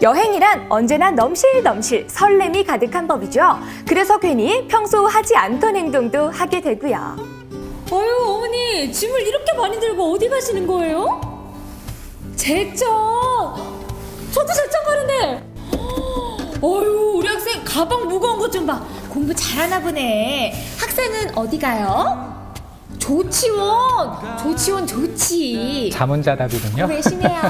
여행이란 언제나 넘실넘실 설렘이 가득한 법이죠. 그래서 괜히 평소 하지 않던 행동도 하게 되고요. 어휴, 어머니, 짐을 이렇게 많이 들고 어디 가시는 거예요? 제천! 저도 제천 가는데! 어휴, 우리 학생 가방 무거운 것 좀 봐. 공부 잘하나 보네. 학생은 어디 가요? 조치원! 조치원 좋지. 자문자답이군요. 외시네요.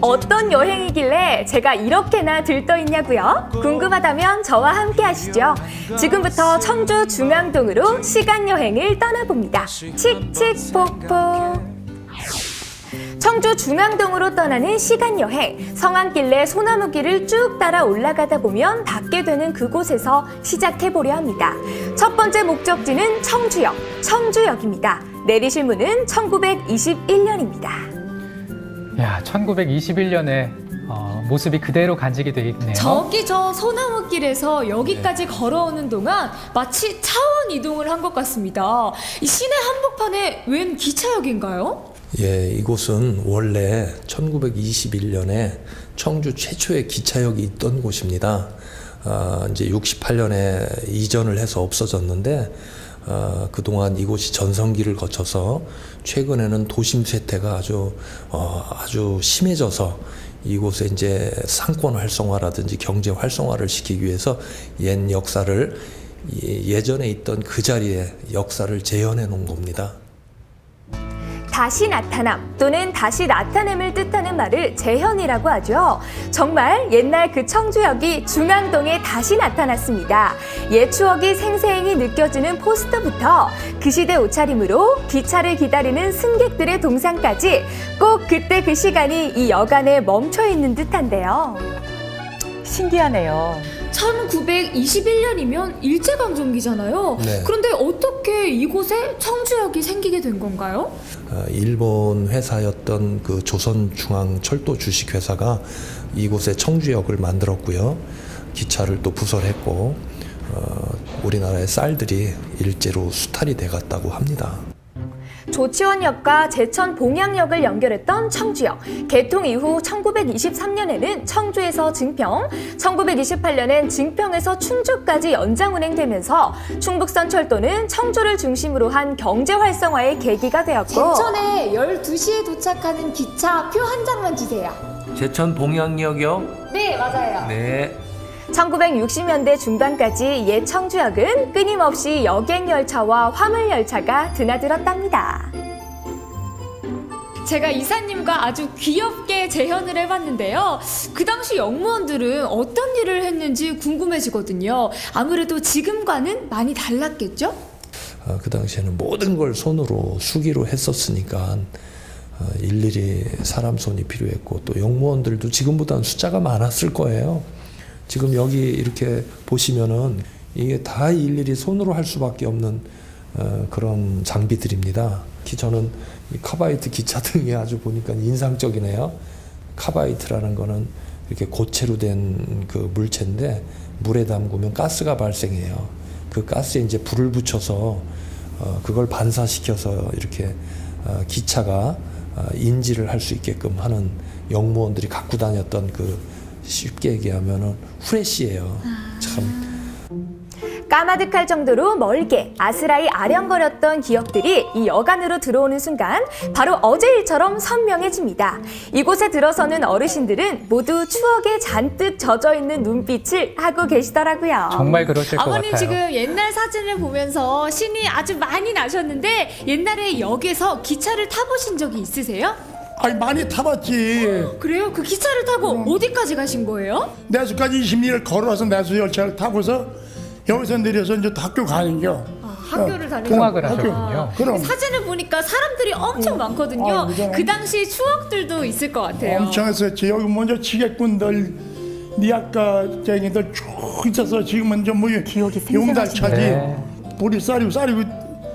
어떤 여행이길래 제가 이렇게나 들떠있냐고요? 궁금하다면 저와 함께 하시죠. 지금부터 청주 중앙동으로 시간여행을 떠나봅니다. 칙칙폭폭. 청주 중앙동으로 떠나는 시간여행. 성안길래 소나무길을 쭉 따라 올라가다 보면 닿게 되는 그곳에서 시작해보려 합니다. 첫 번째 목적지는 청주역, 청주역입니다. 내리실 문은 1921년입니다. 야, 1921년에 모습이 그대로 간직이 되어 있네요. 저기 저 소나무길에서 여기까지 걸어오는 동안 마치 차원 이동을 한 것 같습니다. 이 시내 한복판에 웬 기차역인가요? 예, 이곳은 원래 1921년에 청주 최초의 기차역이 있던 곳입니다. 이제 68년에 이전을 해서 없어졌는데 그동안 이곳이 전성기를 거쳐서 최근에는 도심 쇠퇴가 아주 심해져서 이곳에 이제 상권 활성화라든지 경제 활성화를 시키기 위해서 옛 역사를 예전에 있던 그 자리에 역사를 재현해 놓은 겁니다. 다시 나타남 또는 다시 나타냄을 뜻하는 말을 재현이라고 하죠. 정말 옛날 그 청주역이 중앙동에 다시 나타났습니다. 옛 추억이 생생히 느껴지는 포스터부터 그 시대 옷차림으로 기차를 기다리는 승객들의 동상까지 꼭 그때 그 시간이 이 여간에 멈춰 있는 듯한데요. 신기하네요. 1921년이면 일제강점기잖아요. 네. 그런데 어떻게 이곳에 청주역이 생기게 된 건가요? 일본 회사였던 그 조선중앙철도 주식회사가 이곳에 청주역을 만들었고요. 기차를 또 부설했고 우리나라의 쌀들이 일제로 수탈이 돼갔다고 합니다. 조치원역과 제천 봉양역을 연결했던 청주역. 개통 이후 1923년에는 청주에서 증평, 1928년엔 증평에서 충주까지 연장 운행되면서 충북선 철도는 청주를 중심으로 한 경제 활성화의 계기가 되었고, 제천에 12시에 도착하는 기차 표 한 장만 주세요. 제천 봉양역이요? 네, 맞아요. 네. 1960년대 중반까지 옛 청주역은 끊임없이 여객열차와 화물열차가 드나들었답니다. 제가 이사님과 아주 귀엽게 재현을 해봤는데요. 그 당시 역무원들은 어떤 일을 했는지 궁금해지거든요. 아무래도 지금과는 많이 달랐겠죠? 그 당시에는 모든 걸 손으로 수기로 했었으니까 일일이 사람 손이 필요했고 또 역무원들도 지금보다는 숫자가 많았을 거예요. 지금 여기 이렇게 보시면은 이게 다 일일이 손으로 할 수밖에 없는 그런 장비들입니다. 특히 저는 이 카바이트 기차 등이 아주 보니까 인상적이네요. 카바이트라는 거는 이렇게 고체로 된 그 물체인데 물에 담그면 가스가 발생해요. 그 가스에 이제 불을 붙여서 그걸 반사시켜서 이렇게 기차가 인지를 할 수 있게끔 하는 역무원들이 갖고 다녔던 그 쉽게 얘기하면은 후레쉬예요. 참. 까마득할 정도로 멀게 아스라이 아령거렸던 기억들이 이 여간으로 들어오는 순간 바로 어제 일처럼 선명해집니다. 이곳에 들어서는 어르신들은 모두 추억에 잔뜩 젖어있는 눈빛을 하고 계시더라고요. 정말 그러실 것 아버님 같아요. 지금 옛날 사진을 보면서 신이 아주 많이 나셨는데 옛날에 역에서 기차를 타보신 적이 있으세요? 아니 많이 타봤지. 그래요? 그 기차를 타고 어디까지 가신 거예요? 내수까지 20리를 걸어와서 내수 열차를 타고서 여기서 내려서 이제 학교 가는겨. 학교를 다니고 통학을 하셨군요. 그럼 사진을 보니까 사람들이 엄청 많거든요. 그죠. 그 당시 추억들도 있을 것 같아요. 엄청 했었지. 여기 먼저 지게꾼들, 니아까 쟁이들 쭉 있어서 지금은 이제 뭐 기억이 용달차지. 네. 볼이 쌀이고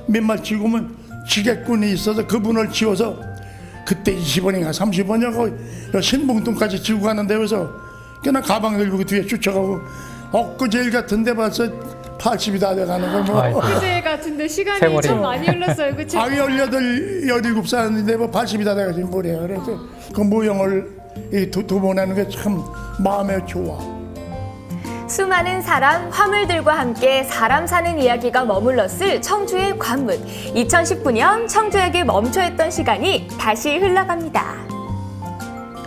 몇 말 지고면 지게꾼이 있어서 그분을 지워서 그때 20원인가 30원이고 신봉동까지 지고 가는데 여기서 그냥 가방 들고 그 뒤에 쫓아가고 엊그제일 같은데 벌써 80이 다 돼가는 걸 뭐. 아이고. 그제 같은데 시간이 세월이. 참 많이 흘렀어요. 그쵸? 아 18, 17살인데 뭐 80이 다 돼가지고 뭐래요. 그래서 그 모형을 두 보내는 게 참 마음에 좋아. 수많은 사람, 화물들과 함께 사람 사는 이야기가 머물렀을 청주의 관문. 2019년 청주역에 멈춰있던 시간이 다시 흘러갑니다.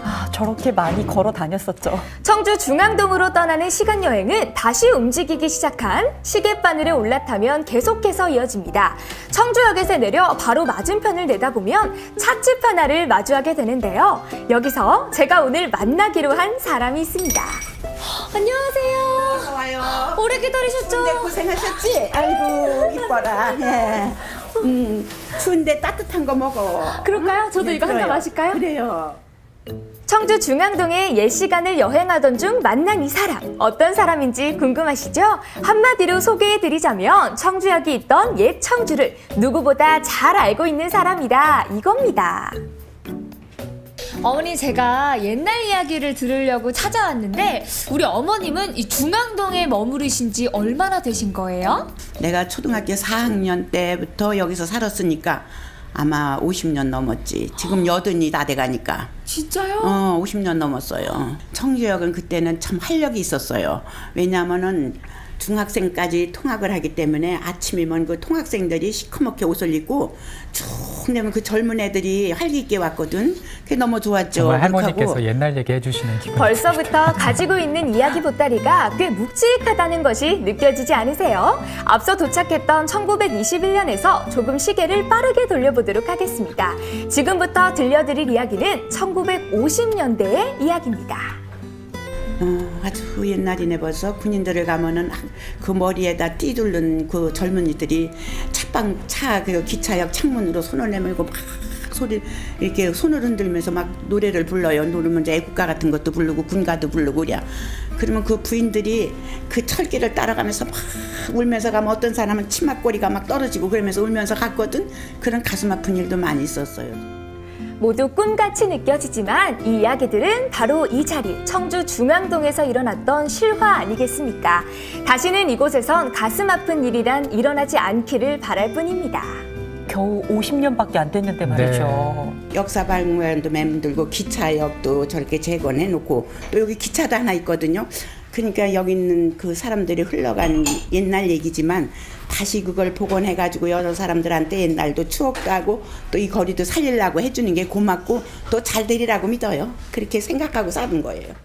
아, 저렇게 많이 걸어 다녔었죠. 청주 중앙동으로 떠나는 시간 여행은 다시 움직이기 시작한 시계바늘에 올라타면 계속해서 이어집니다. 청주역에서 내려 바로 맞은편을 내다보면 찻집 하나를 마주하게 되는데요. 여기서 제가 오늘 만나기로 한 사람이 있습니다. 안녕하세요. 와요. 오래 기다리셨죠? 추운데 고생하셨지? 아이고 이뻐라. 예. 추운데 따뜻한 거 먹어. 그럴까요? 저도 이거 한 잔 그래요. 마실까요? 그래요. 청주 중앙동에 옛 시간을 여행하던 중 만난 이 사람, 어떤 사람인지 궁금하시죠? 한마디로 소개해드리자면 청주역이 있던 옛 청주를 누구보다 잘 알고 있는 사람이다, 이겁니다. 어머니, 제가 옛날 이야기를 들으려고 찾아왔는데 우리 어머님은 이 중앙동에 머무르신 지 얼마나 되신 거예요? 내가 초등학교 4학년 때부터 여기서 살았으니까 아마 50년 넘었지. 지금 80이 다 돼가니까. 진짜요? 50년 넘었어요. 청주역은 그때는 참 활력이 있었어요. 왜냐하면은 중학생까지 통학을 하기 때문에 아침이면 그 통학생들이 시커멓게 옷을 입고 쭉 내면 그 젊은 애들이 활기 있게 왔거든. 그게 너무 좋았죠. 정말 할머니께서 그렇고 옛날 얘기 해주시는 기분. 벌써부터 가지고 있는 이야기 보따리가 꽤 묵직하다는 것이 느껴지지 않으세요? 앞서 도착했던 1921년에서 조금 시계를 빠르게 돌려보도록 하겠습니다. 지금부터 들려드릴 이야기는 1950년대의 이야기입니다. 아주 옛날이네. 벌써 군인들을 가면은 그 머리에다 띠 둘른 그 젊은이들이 그 기차역 창문으로 손을 내밀고 막 소리 이렇게 손을 흔들면서 막 노래를 불러요. 노르면 이제 애국가 같은 것도 부르고 군가도 부르고 그래. 그러면 그 부인들이 그 철길을 따라가면서 막 울면서 가면 어떤 사람은 치맛꼬리가 막 떨어지고 그러면서 울면서 갔거든. 그런 가슴 아픈 일도 많이 있었어요. 모두 꿈같이 느껴지지만 이 이야기들은 바로 이 자리 청주 중앙동에서 일어났던 실화 아니겠습니까? 다시는 이곳에선 가슴 아픈 일이란 일어나지 않기를 바랄 뿐입니다. 겨우 50년밖에 안 됐는데 말이죠. 역사 박물관도 맴들고 기차역도 저렇게 재건해놓고 또 여기 기차도 하나 있거든요. 그러니까 여기 있는 그 사람들이 흘러간 옛날 얘기지만 다시 그걸 복원해가지고 여러 사람들한테 옛날도 추억도 하고 또 이 거리도 살리려고 해주는 게 고맙고 또 잘 되리라고 믿어요. 그렇게 생각하고 사는 거예요.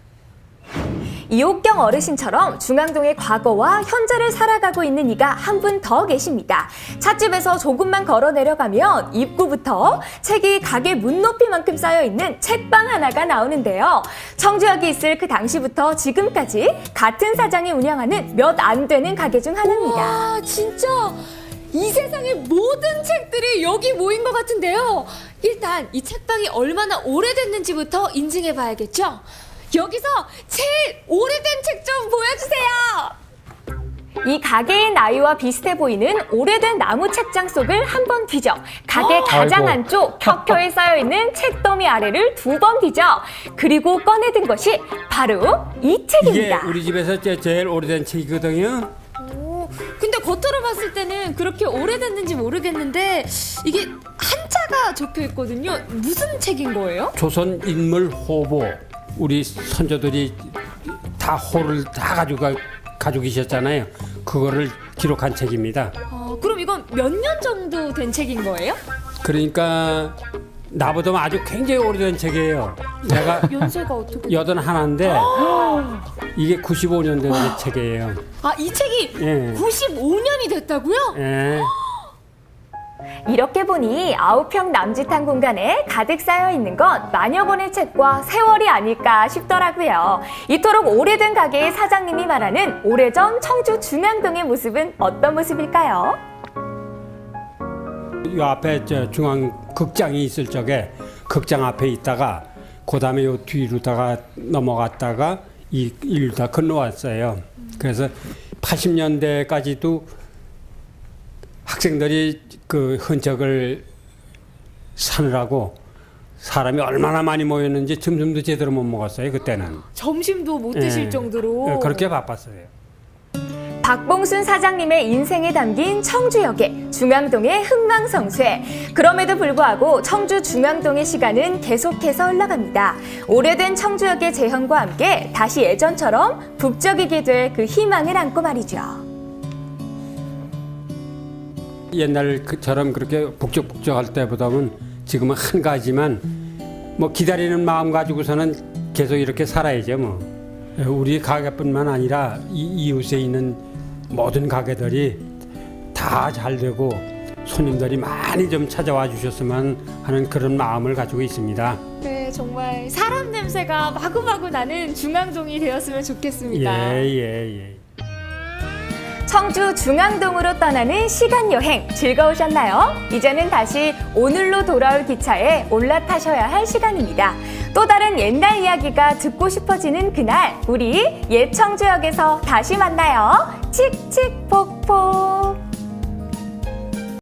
이옥경 어르신처럼 중앙동의 과거와 현재를 살아가고 있는 이가 한 분 더 계십니다. 찻집에서 조금만 걸어 내려가면 입구부터 책이 가게 문 높이만큼 쌓여있는 책방 하나가 나오는데요. 청주역이 있을 그 당시부터 지금까지 같은 사장이 운영하는 몇 안 되는 가게 중 하나입니다. 와, 진짜 이 세상의 모든 책들이 여기 모인 것 같은데요. 일단 이 책방이 얼마나 오래됐는지부터 인증해 봐야겠죠? 여기서 제일 오래된 책 좀 보여주세요. 이 가게의 나이와 비슷해 보이는 오래된 나무 책장 속을 한 번 뒤져 가게 가장 아이고. 안쪽 켜켜이 쌓여있는 책더미 아래를 두 번 뒤져 그리고 꺼내든 것이 바로 이 이게 책입니다. 우리 집에서 제일 오래된 책이거든요. 근데 겉으로 봤을 때는 그렇게 오래됐는지 모르겠는데 이게 한자가 적혀 있거든요. 무슨 책인 거예요? 조선 인물 호보. 우리 선조들이 다 호를 다 가지고 계셨잖아요. 그거를 기록한 책입니다. 그럼 이건 몇 년 정도 된 책인 거예요? 그러니까 나보다 아주 굉장히 오래된 책이에요. 내가 연세가 어떻게? 81인데 이게 95년 된 책이에요. 아, 이 책이 예. 95년이 됐다고요? 예. 이렇게 보니 9평 남짓한 공간에 가득 쌓여있는 건 만여 권의 책과 세월이 아닐까 싶더라고요. 이토록 오래된 가게의 사장님이 말하는 오래전 청주 중앙동의 모습은 어떤 모습일까요? 요 앞에 중앙 극장이 있을 적에 극장 앞에 있다가 그 다음에 요 뒤로다가 넘어갔다가 일로 다 건너왔어요. 그래서 80년대까지도 학생들이 그 흔적을 사느라고 사람이 얼마나 많이 모였는지 점심도 제대로 못 먹었어요. 그때는 점심도 못 드실 정도로. 그렇게 바빴어요. 박봉순 사장님의 인생에 담긴 청주역의 중앙동의 흥망성쇠. 그럼에도 불구하고 청주 중앙동의 시간은 계속해서 흘러갑니다. 오래된 청주역의 재현과 함께 다시 예전처럼 북적이게 될 그 희망을 안고 말이죠. 옛날처럼 그렇게 북적북적할 때보다는 지금은 한 가지만 뭐 기다리는 마음 가지고서는 계속 이렇게 살아야죠. 뭐 우리 가게뿐만 아니라 이웃에 있는 모든 가게들이 다 잘 되고 손님들이 많이 좀 찾아와 주셨으면 하는 그런 마음을 가지고 있습니다. 네, 정말 사람 냄새가 마구마구 나는 중앙동이 되었으면 좋겠습니다. 예. 청주 중앙동으로 떠나는 시간여행 즐거우셨나요? 이제는 다시 오늘로 돌아올 기차에 올라타셔야 할 시간입니다. 또 다른 옛날 이야기가 듣고 싶어지는 그날, 우리 옛 청주역에서 다시 만나요. 칙칙폭폭.